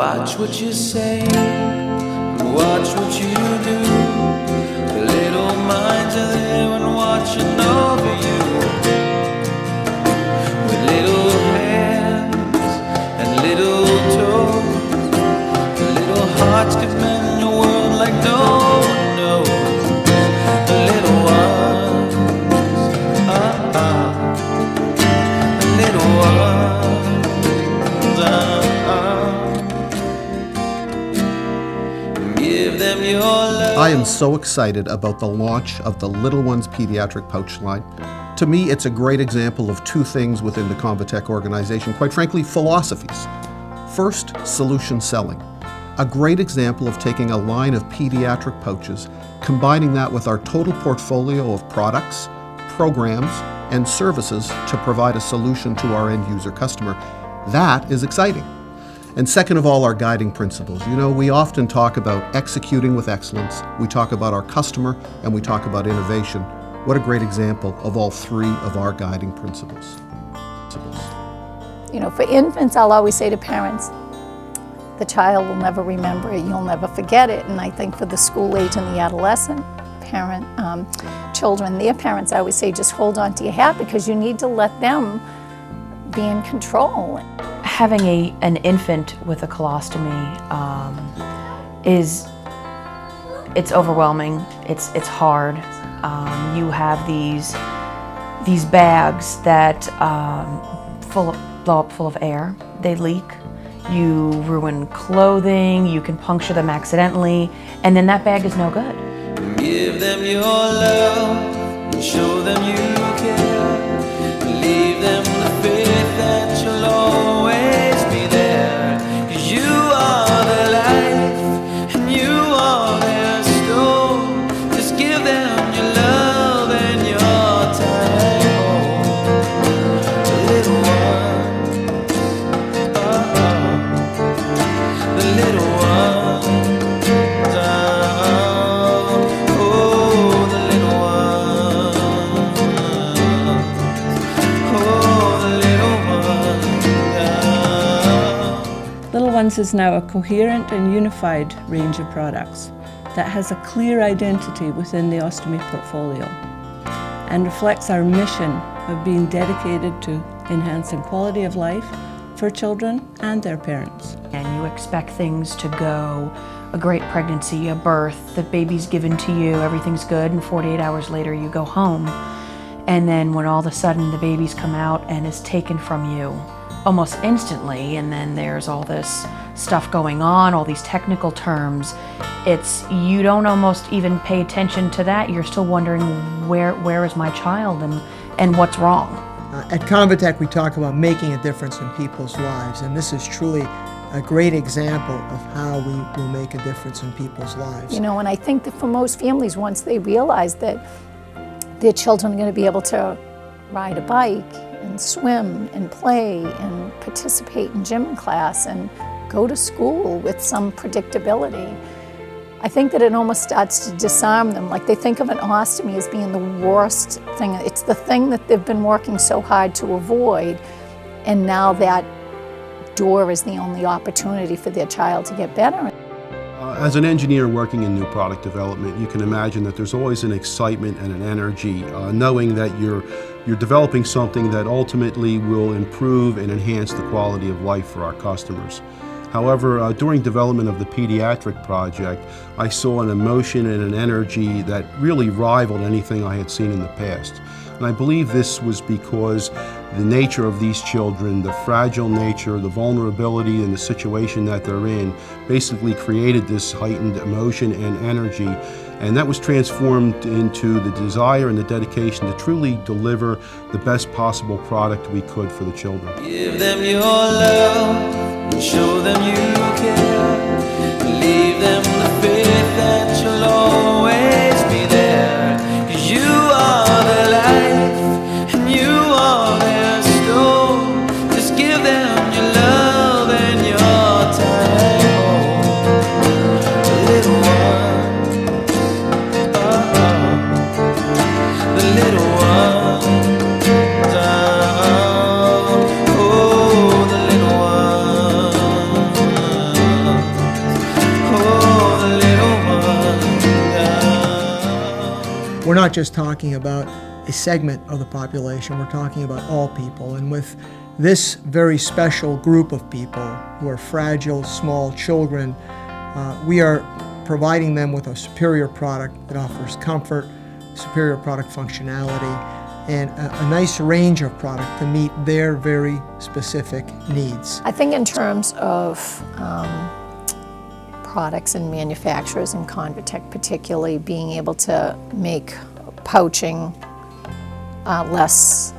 Watch what you say, watch what you do. The little minds are there and watching over you. With little hands and little toes, the little hearts could mend your world like no one knows. The little ones, the little ones, give them your love. I am so excited about the launch of the Little Ones Pediatric Pouch line. To me, it's a great example of two things within the ConvaTec organization, quite frankly, philosophies. First, solution selling. A great example of taking a line of pediatric pouches, combining that with our total portfolio of products, programs, and services to provide a solution to our end user customer. That is exciting. And second of all, our guiding principles. You know, we often talk about executing with excellence, we talk about our customer, and we talk about innovation. What a great example of all three of our guiding principles. You know, for infants, I'll always say to parents, the child will never remember it, you'll never forget it. And I think for the school age and the adolescent children, their parents, I always say, just hold on to your hat because you need to let them be in control. Having an infant with a colostomy it's overwhelming. It's hard. You have these bags that blow up full of air. They leak. You ruin clothing. You can puncture them accidentally, and then that bag is no good. Give them your love and show them you care. Leave them the faith that you'll always be there. 'Cause you are their life and you are their soul. Just give them your love and your time. Oh, the little ones, the little ones, Little Ones is now a coherent and unified range of products that has a clear identity within the ostomy portfolio and reflects our mission of being dedicated to enhancing quality of life for children and their parents. And you expect things to go, a great pregnancy, a birth, the baby's given to you, everything's good, and 48 hours later you go home. And then when all of a sudden the baby's come out and is taken from you almost instantly, and then there's all this stuff going on, all these technical terms, you don't almost even pay attention to that. You're still wondering where is my child and what's wrong. At ConvaTec we talk about making a difference in people's lives, and this is truly a great example of how we will make a difference in people's lives. You know, and I think that for most families, once they realize that their children are going to be able to ride a bike and swim and play and participate in gym class and go to school with some predictability, I think that it almost starts to disarm them. Like they think of an ostomy as being the worst thing. It's the thing that they've been working so hard to avoid, and now that door is the only opportunity for their child to get better. As an engineer working in new product development, you can imagine that there's always an excitement and an energy, knowing that you're developing something that ultimately will improve and enhance the quality of life for our customers. However, during development of the pediatric project, I saw an emotion and an energy that really rivaled anything I had seen in the past. And I believe this was because the nature of these children, the fragile nature, the vulnerability and the situation that they're in, basically created this heightened emotion and energy. And that was transformed into the desire and the dedication to truly deliver the best possible product we could for the children. Give them your love and show them you care. Leave them the faith that you'll always be there. 'Cause you are their life and you are their soul. Just give them your love and your time. Oh, the little ones, the little ones, oh, the little ones. we're not just talking about a segment of the population, we're talking about all people. And with this very special group of people who are fragile, small children, we are providing them with a superior product that offers comfort, superior product functionality, and a nice range of product to meet their very specific needs. I think in terms of products and manufacturers, and ConvaTec particularly, being able to make pouching less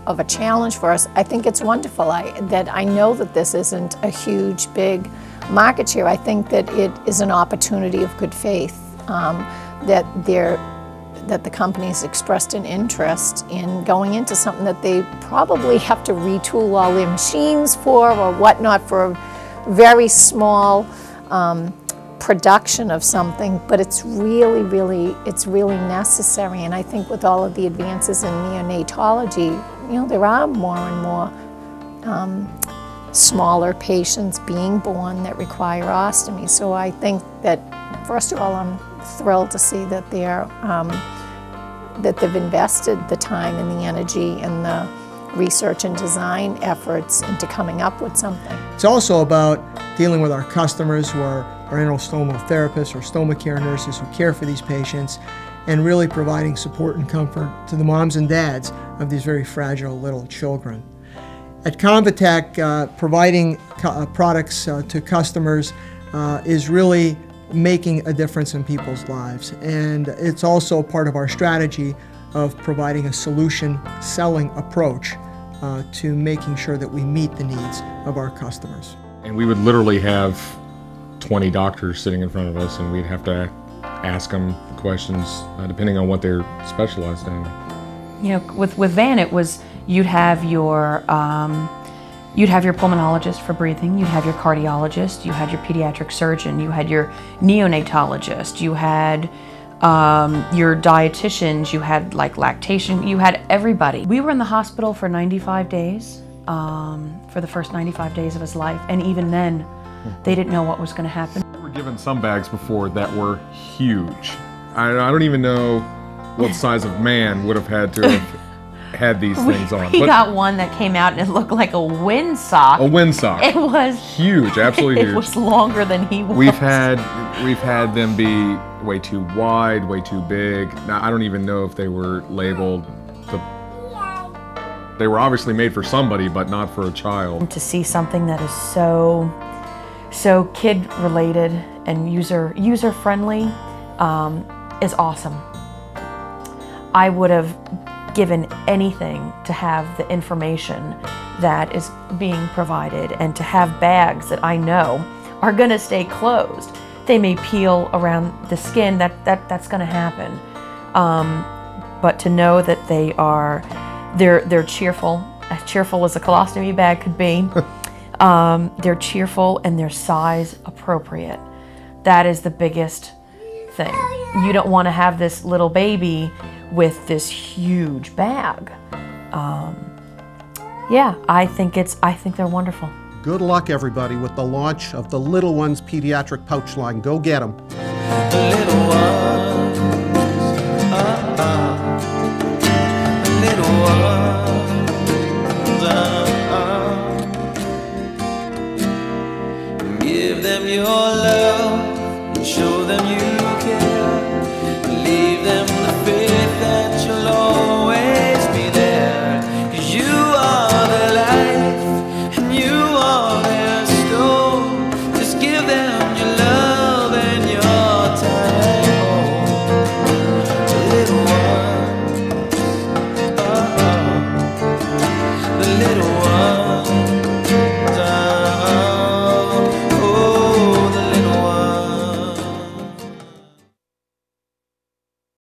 of a challenge for us, I think it's wonderful. I know that this isn't a huge, big market share. I think that it is an opportunity of good faith, that the company's expressed an interest in going into something that they probably have to retool all their machines for or whatnot, for a very small production of something, but it's really necessary. And I think with all of the advances in neonatology, there are more and more smaller patients being born that require ostomy. So I think that, first of all, I'm thrilled to see that they've invested the time and the energy and the research and design efforts into coming up with something. It's also about dealing with our customers who are our enterostomal therapists or stoma care nurses who care for these patients, and really providing support and comfort to the moms and dads of these very fragile little children. At ConvaTec, providing products to customers is really making a difference in people's lives, and it's also part of our strategy of providing a solution selling approach to making sure that we meet the needs of our customers. And we would literally have 20 doctors sitting in front of us, and we'd have to ask them questions depending on what they're specialized in. With Van, it was you'd have your pulmonologist for breathing, you'd have your cardiologist, you had your pediatric surgeon, you had your neonatologist, you had your dietitians, you had lactation, you had everybody. We were in the hospital for 95 days, for the first 95 days of his life, and even then, they didn't know what was going to happen. We were given some bags before that were huge. I don't even know what size of man would have had to have had these things on. He got one that came out and it looked like a windsock. A windsock. It was huge, absolutely huge. It was longer than he was. We've had them be way too wide, way too big. Now I don't even know if they were labeled. They were obviously made for somebody, but not for a child. To see something that is so kid related and user friendly is awesome. I would have given anything to have the information that is being provided, and to have bags that I know are going to stay closed. They may peel around the skin, that's going to happen. But to know that they're cheerful, as cheerful as a colostomy bag could be. They're cheerful and they're size appropriate. That is the biggest thing. You don't want to have this little baby with this huge bag. Yeah, I think they're wonderful. Good luck, everybody, with the launch of the Little Ones Pediatric Pouch line. Go get them. The little ones, the little ones, give them your love and show them you